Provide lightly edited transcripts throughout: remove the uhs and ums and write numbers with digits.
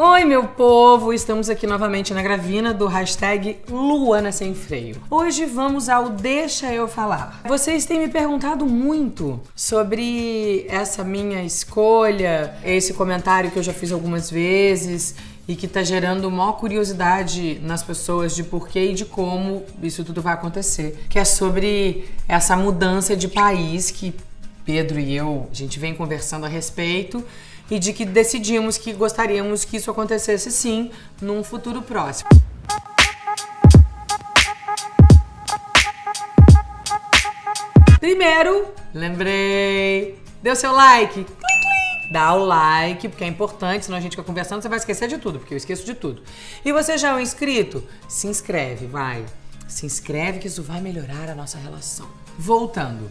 Oi, meu povo! Estamos aqui novamente na Gravina do hashtag Luana Sem Freio. Hoje vamos ao Deixa Eu Falar. Vocês têm me perguntado muito sobre essa minha escolha, esse comentário que eu já fiz algumas vezes e que tá gerando maior curiosidade nas pessoas de porquê e de como isso tudo vai acontecer, que é sobre essa mudança de país que Pedro e eu, a gente vem conversando a respeito e de que decidimos que gostaríamos que isso acontecesse sim, num futuro próximo. Primeiro, lembrei, deu seu like? Clim, clim. Dá o like, porque é importante, senão a gente fica conversando, você vai esquecer de tudo, porque eu esqueço de tudo. E você já é um inscrito? Se inscreve, vai. Se inscreve que isso vai melhorar a nossa relação. Voltando.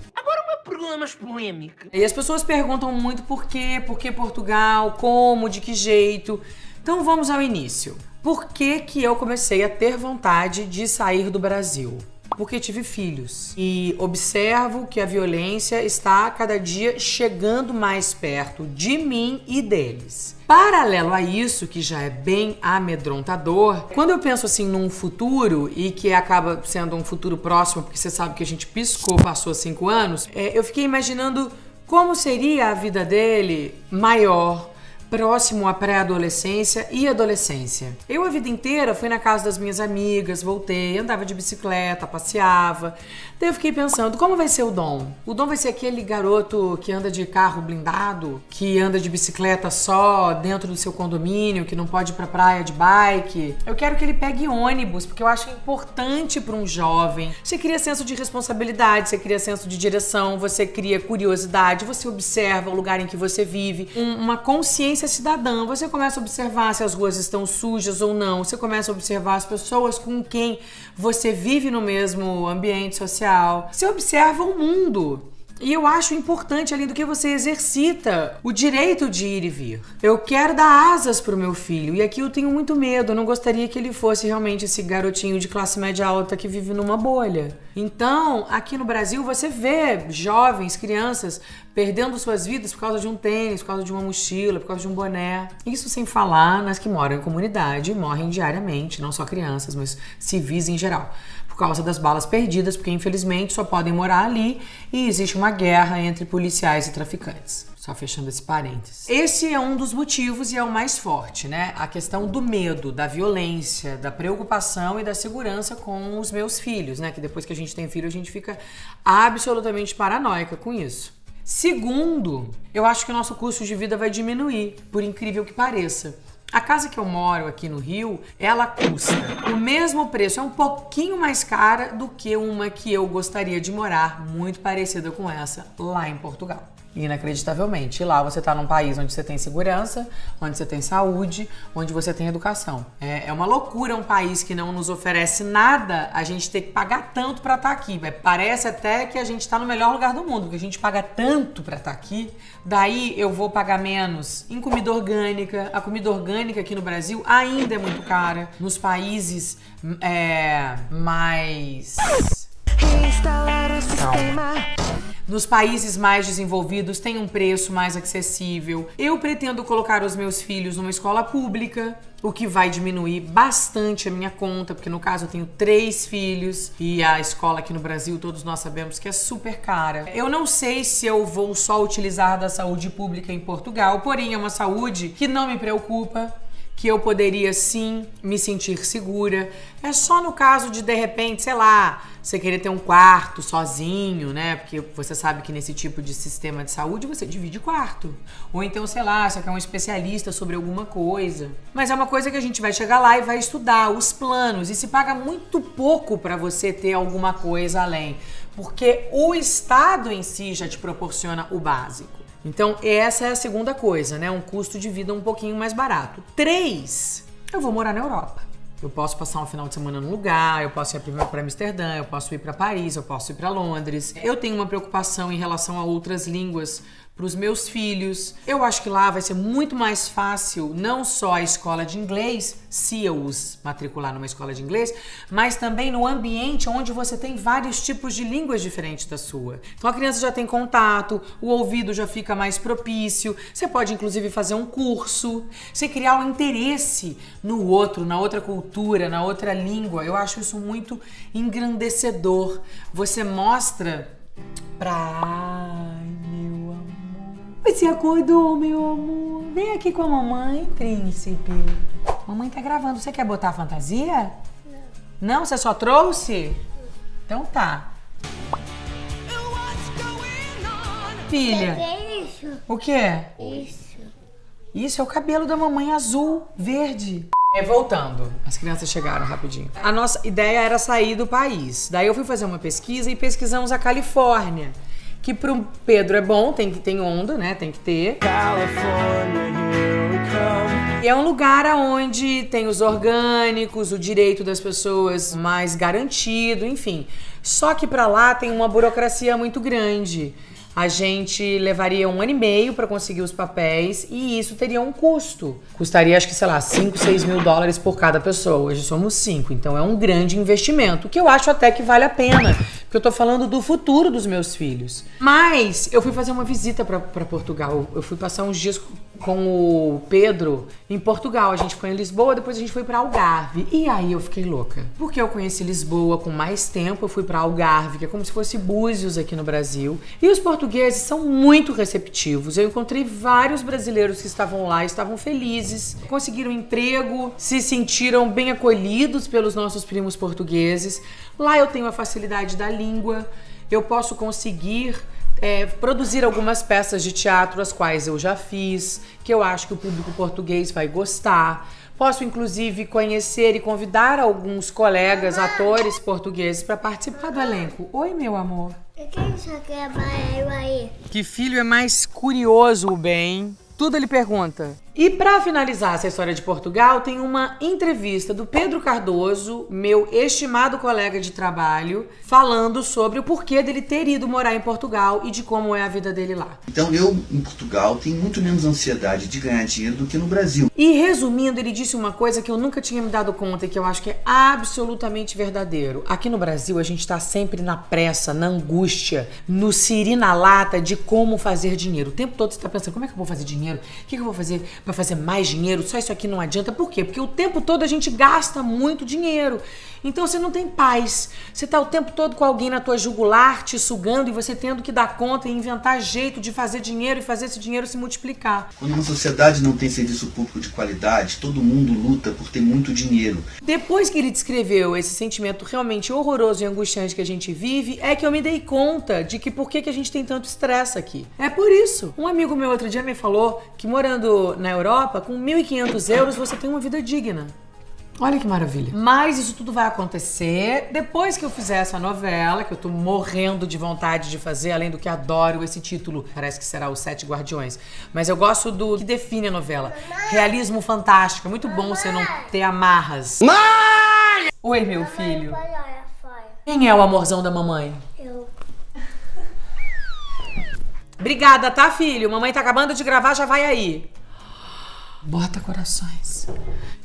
Problemas polêmicos. E as pessoas perguntam muito por quê Portugal, como, de que jeito. Então vamos ao início. Por que que eu comecei a ter vontade de sair do Brasil? Porque tive filhos e observo que a violência está cada dia chegando mais perto de mim e deles. Paralelo a isso, que já é bem amedrontador, quando eu penso assim num futuro e que acaba sendo um futuro próximo, porque você sabe que a gente piscou, passou 5 anos, eu fiquei imaginando como seria a vida dele maior, próximo à pré-adolescência e adolescência. Eu a vida inteira fui na casa das minhas amigas, voltei, andava de bicicleta, passeava. Daí eu fiquei pensando, como vai ser o Dom? O Dom vai ser aquele garoto que anda de carro blindado, que anda de bicicleta só dentro do seu condomínio, que não pode ir pra praia de bike. Eu quero que ele pegue ônibus, porque eu acho importante para um jovem. Você cria senso de responsabilidade, você cria senso de direção, você cria curiosidade, você observa o lugar em que você vive, uma consciência cidadã. Você começa a observar se as ruas estão sujas ou não, você começa a observar as pessoas com quem você vive no mesmo ambiente social. Você observa o mundo. E eu acho importante, além do que você exercita o direito de ir e vir. Eu quero dar asas pro meu filho e aqui eu tenho muito medo. Eu não gostaria que ele fosse realmente esse garotinho de classe média alta que vive numa bolha. Então, aqui no Brasil você vê jovens, crianças perdendo suas vidas por causa de um tênis, por causa de uma mochila, por causa de um boné. Isso sem falar nas que moram em comunidade e morrem diariamente, não só crianças, mas civis em geral. Por causa das balas perdidas, porque infelizmente só podem morar ali e existe uma guerra entre policiais e traficantes. Só fechando esse parênteses. Esse é um dos motivos e é o mais forte, né? A questão do medo, da violência, da preocupação e da segurança com os meus filhos, né? Que depois que a gente tem filho, a gente fica absolutamente paranoica com isso. Segundo, eu acho que o nosso custo de vida vai diminuir, por incrível que pareça. A casa que eu moro aqui no Rio, ela custa o mesmo preço, é um pouquinho mais cara do que uma que eu gostaria de morar, muito parecida com essa, lá em Portugal. Inacreditavelmente. E lá você tá num país onde você tem segurança, onde você tem saúde, onde você tem educação. É uma loucura um país que não nos oferece nada, a gente ter que pagar tanto pra estar aqui. Parece até que a gente tá no melhor lugar do mundo, porque a gente paga tanto pra estar aqui. Daí eu vou pagar menos em comida orgânica. A comida orgânica aqui no Brasil ainda é muito cara. Nos países mais... Nos países mais desenvolvidos tem um preço mais acessível. Eu pretendo colocar os meus filhos numa escola pública, o que vai diminuir bastante a minha conta, porque no caso eu tenho 3 filhos e a escola aqui no Brasil, todos nós sabemos que é super cara. Eu não sei se eu vou só utilizar da saúde pública em Portugal, porém é uma saúde que não me preocupa, que eu poderia sim me sentir segura. É só no caso de repente, sei lá, você querer ter um quarto sozinho, né? Porque você sabe que nesse tipo de sistema de saúde você divide quarto. Ou então, sei lá, você quer um especialista sobre alguma coisa. Mas é uma coisa que a gente vai chegar lá e vai estudar os planos. E se paga muito pouco para você ter alguma coisa além. Porque o Estado em si já te proporciona o básico. Então, essa é a segunda coisa, né? Um custo de vida um pouquinho mais barato. 3, eu vou morar na Europa. Eu posso passar um final de semana num lugar, eu posso ir para Amsterdã, eu posso ir para Paris, eu posso ir para Londres. Eu tenho uma preocupação em relação a outras línguas para os meus filhos. Eu acho que lá vai ser muito mais fácil, não só a escola de inglês, se eu os matricular numa escola de inglês, mas também no ambiente onde você tem vários tipos de línguas diferentes da sua. Então a criança já tem contato, o ouvido já fica mais propício, você pode inclusive fazer um curso, você criar um interesse no outro, na outra cultura, na outra língua. Eu acho isso muito engrandecedor. Você mostra Ai, meu amor. Você acordou, meu amor? Vem aqui com a mamãe, príncipe. Mamãe tá gravando. Você quer botar a fantasia? Não. Não? Você só trouxe? Então tá. Filha. Isso. O quê? Isso. Isso é o cabelo da mamãe azul, verde. Voltando, as crianças chegaram rapidinho. A nossa ideia era sair do país. Daí eu fui fazer uma pesquisa e pesquisamos a Califórnia, que pro Pedro é bom, tem onda, né? Tem que ter. E é um lugar onde tem os orgânicos, o direito das pessoas mais garantido, enfim. Só que pra lá tem uma burocracia muito grande. A gente levaria 1 ano e meio para conseguir os papéis e isso teria um custo. Custaria, acho que, sei lá, 5, 6 mil dólares por cada pessoa. Hoje somos 5, então é um grande investimento, que eu acho até que vale a pena, porque eu tô falando do futuro dos meus filhos. Mas eu fui fazer uma visita para Portugal. Eu fui passar uns dias com o Pedro em Portugal. A gente foi em Lisboa, depois a gente foi para Algarve. E aí eu fiquei louca. Porque eu conheci Lisboa com mais tempo, eu fui para Algarve, que é como se fosse Búzios aqui no Brasil. E os portugueses são muito receptivos. Eu encontrei vários brasileiros que estavam lá, estavam felizes, conseguiram emprego, se sentiram bem acolhidos pelos nossos primos portugueses. Lá eu tenho a facilidade da língua, eu posso conseguir produzir algumas peças de teatro, as quais eu já fiz, que eu acho que o público português vai gostar. Posso, inclusive, conhecer e convidar alguns colegas, atores portugueses para participar do elenco. Oi, meu amor. Quem isso aqui é barulho aí? Que filho é mais curioso, o bem? Tudo ele pergunta. E para finalizar essa história de Portugal, tem uma entrevista do Pedro Cardoso, meu estimado colega de trabalho, falando sobre o porquê dele ter ido morar em Portugal e de como é a vida dele lá. Então eu, em Portugal, tenho muito menos ansiedade de ganhar dinheiro do que no Brasil. E resumindo, ele disse uma coisa que eu nunca tinha me dado conta e que eu acho que é absolutamente verdadeiro. Aqui no Brasil, a gente tá sempre na pressa, na angústia, no siri na lata de como fazer dinheiro. O tempo todo você tá pensando, como é que eu vou fazer dinheiro? O que eu vou fazer para fazer mais dinheiro? Só isso aqui não adianta. Por quê? Porque o tempo todo a gente gasta muito dinheiro. Então você não tem paz. Você tá o tempo todo com alguém na tua jugular te sugando e você tendo que dar conta e inventar jeito de fazer dinheiro e fazer esse dinheiro se multiplicar. Quando uma sociedade não tem serviço público de qualidade, todo mundo luta por ter muito dinheiro. Depois que ele descreveu esse sentimento realmente horroroso e angustiante que a gente vive, é que eu me dei conta de que por que a gente tem tanto estresse aqui. É por isso. Um amigo meu outro dia me falou que morando na Europa, com 1.500 euros você tem uma vida digna. Olha que maravilha. Mas isso tudo vai acontecer depois que eu fizer essa novela, que eu tô morrendo de vontade de fazer, além do que adoro esse título. Parece que será Os 7 Guardiões. Mas eu gosto do que define a novela. Realismo fantástico. É muito bom você não ter amarras. Mãe! Oi, meu filho. Quem é o amorzão da mamãe? Eu. Obrigada, tá, filho? Mamãe tá acabando de gravar, já vai aí. Bota corações.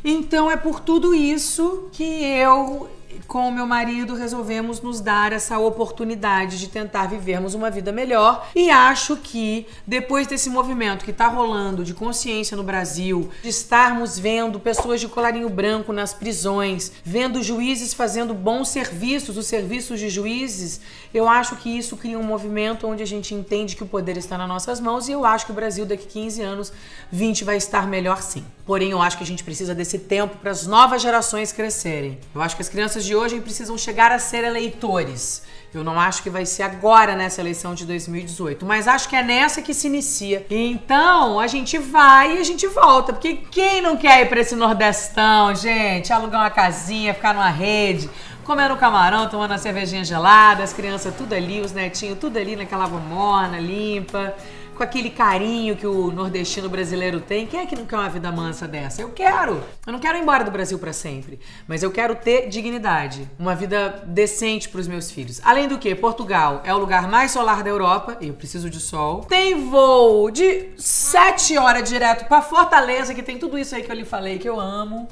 Então é por tudo isso que eu, com o meu marido, resolvemos nos dar essa oportunidade de tentar vivermos uma vida melhor. E acho que depois desse movimento que tá rolando de consciência no Brasil, de estarmos vendo pessoas de colarinho branco nas prisões, vendo juízes fazendo bons serviços, os serviços de juízes, eu acho que isso cria um movimento onde a gente entende que o poder está nas nossas mãos e eu acho que o Brasil daqui 15 anos, 20 vai estar melhor sim. Porém, eu acho que a gente precisa desse tempo para as novas gerações crescerem. Eu acho que as crianças de hoje precisam chegar a ser eleitores. Eu não acho que vai ser agora nessa eleição de 2018, mas acho que é nessa que se inicia. Então, a gente vai e a gente volta, porque quem não quer ir para esse Nordestão, gente? Alugar uma casinha, ficar numa rede, comendo camarão, tomando uma cervejinha gelada, as crianças tudo ali, os netinhos tudo ali naquela água morna, limpa. com aquele carinho que o nordestino brasileiro tem. Quem é que não quer uma vida mansa dessa? Eu quero. Eu não quero ir embora do Brasil pra sempre, mas eu quero ter dignidade, uma vida decente pros meus filhos. Além do que, Portugal é o lugar mais solar da Europa, e eu preciso de sol. Tem voo de 7 horas direto pra Fortaleza, que tem tudo isso aí que eu lhe falei que eu amo.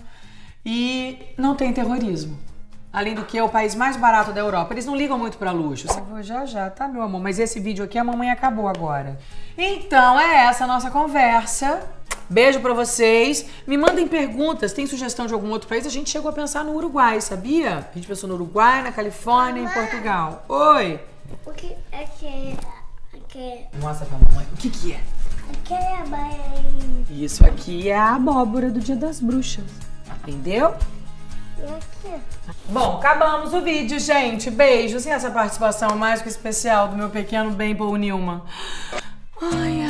E não tem terrorismo. Além do que é o país mais barato da Europa. Eles não ligam muito pra luxo. Eu vou já, tá, meu amor? Mas esse vídeo aqui, a mamãe acabou agora. Então, é essa a nossa conversa. Beijo pra vocês. Me mandem perguntas. Tem sugestão de algum outro país? A gente chegou a pensar no Uruguai, sabia? A gente pensou no Uruguai, na Califórnia e em Portugal. Oi! O que é que... Mostra pra mamãe. O que é? Aquele abaia aí. Isso aqui é a abóbora do Dia das Bruxas. Entendeu? E aqui? Bom, acabamos o vídeo, gente. Beijos. E essa participação mais que especial do meu pequeno bem Paul Newman. Ai,